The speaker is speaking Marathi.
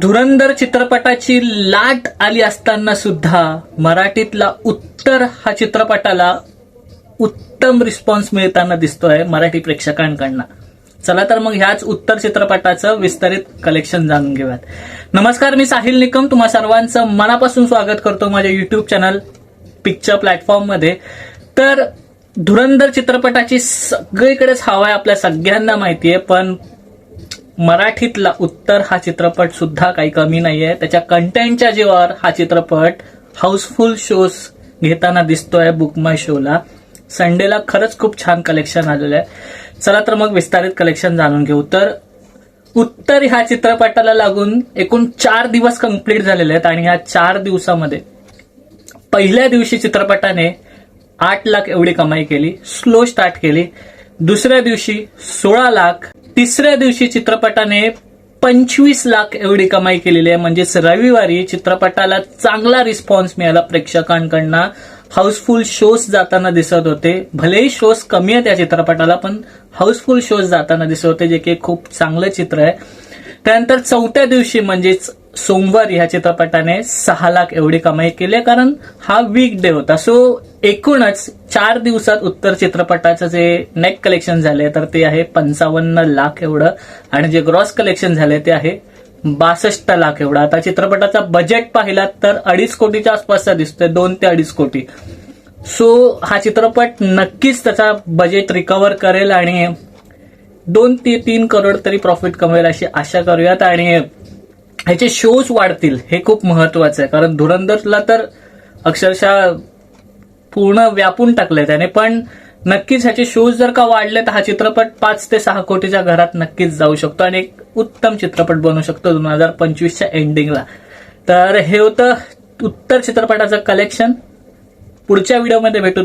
धुरंधर चित्रपटाची लाट आली असताना सुद्धा मराठीतला उत्तर हा चित्रपटाला उत्तम रिस्पॉन्स मिळताना दिसतोय मराठी प्रेक्षकांकडनं. चला तर मग ह्याच उत्तर चित्रपटाचं विस्तारित कलेक्शन जाणून घेऊयात. नमस्कार, मी साहिल निकम तुम्हा सर्वांचं मनापासून स्वागत करतो माझ्या युट्यूब चॅनल पिक्चर प्लॅटफॉर्म मध्ये. तर धुरंधर चित्रपटाची सगळीकडेच हवा आहे, आपल्या सगळ्यांना माहितीये, पण मराठीतला उत्तर हा चित्रपट सुद्धा काही कमी नाहीये. त्याच्या कंटेंटच्या जीवावर हा चित्रपट हाऊसफुल शोज घेताना दिसतोय. बुक माय शोला संडेला खरंच खूप छान कलेक्शन आलेलं आहे. चला तर मग विस्तारित कलेक्शन जाणून घेऊ. तर उत्तर ह्या चित्रपटाला लागून एकूण 4 दिवस कंप्लीट झालेले आहेत आणि ह्या 4 दिवसामध्ये पहिल्या दिवशी चित्रपटाने 8 लाख एवढी कमाई केली, स्लो स्टार्ट केली. दुसऱ्या दिवशी 16 लाख, तिसऱ्या दिवशी चित्रपटाने 25 लाख एवढी कमाई केलेली आहे. म्हणजेच रविवारी चित्रपटाला चांगला रिस्पॉन्स मिळाला प्रेक्षकांकडनं. हाऊसफुल शोज जाताना दिसत होते. भलेही शोज कमी आहेत या चित्रपटाला, पण हाऊसफुल शोज जाताना दिसत होते, जे की खूप चांगलं चित्र आहे. त्यानंतर चौथ्या दिवशी म्हणजेच सोमवारी ह्या चित्रपटाने 6 लाख एवढी कमाई केली, कारण हा वीक डे होता. सो एकूणच 4 दिवसात उत्तर चित्रपटाचं जे नेट कलेक्शन झाले तर ते आहे 55 लाख एवढं, आणि जे ग्रॉस कलेक्शन झाले ते आहे 62 लाख एवढं. आता चित्रपटाचा बजेट पाहिला तर 2.5 कोटीच्या आसपासचा दिसतोय, 2 ते 2.5 कोटी. सो हा चित्रपट नक्कीच त्याचा बजेट रिकव्हर करेल आणि 2 ते 3 करोड तरी प्रॉफिट कमवेल अशी आशा करूयात. आणि ह्याचे शोज वाढतील हे खूप महत्वाचं आहे, कारण धुरंधरला तर अक्षरशः पूर्ण व्यापून टाकलंय त्याने. पण नक्कीच ह्याचे शोज जर का वाढले तर हा चित्रपट 5 ते 6 कोटीच्या घरात नक्कीच जाऊ शकतो आणि एक उत्तम चित्रपट बनू शकतो 2025च्या एंडिंगला. तर हे होतं उत्तर चित्रपटाचं कलेक्शन. पुढच्या व्हिडिओमध्ये भेटू.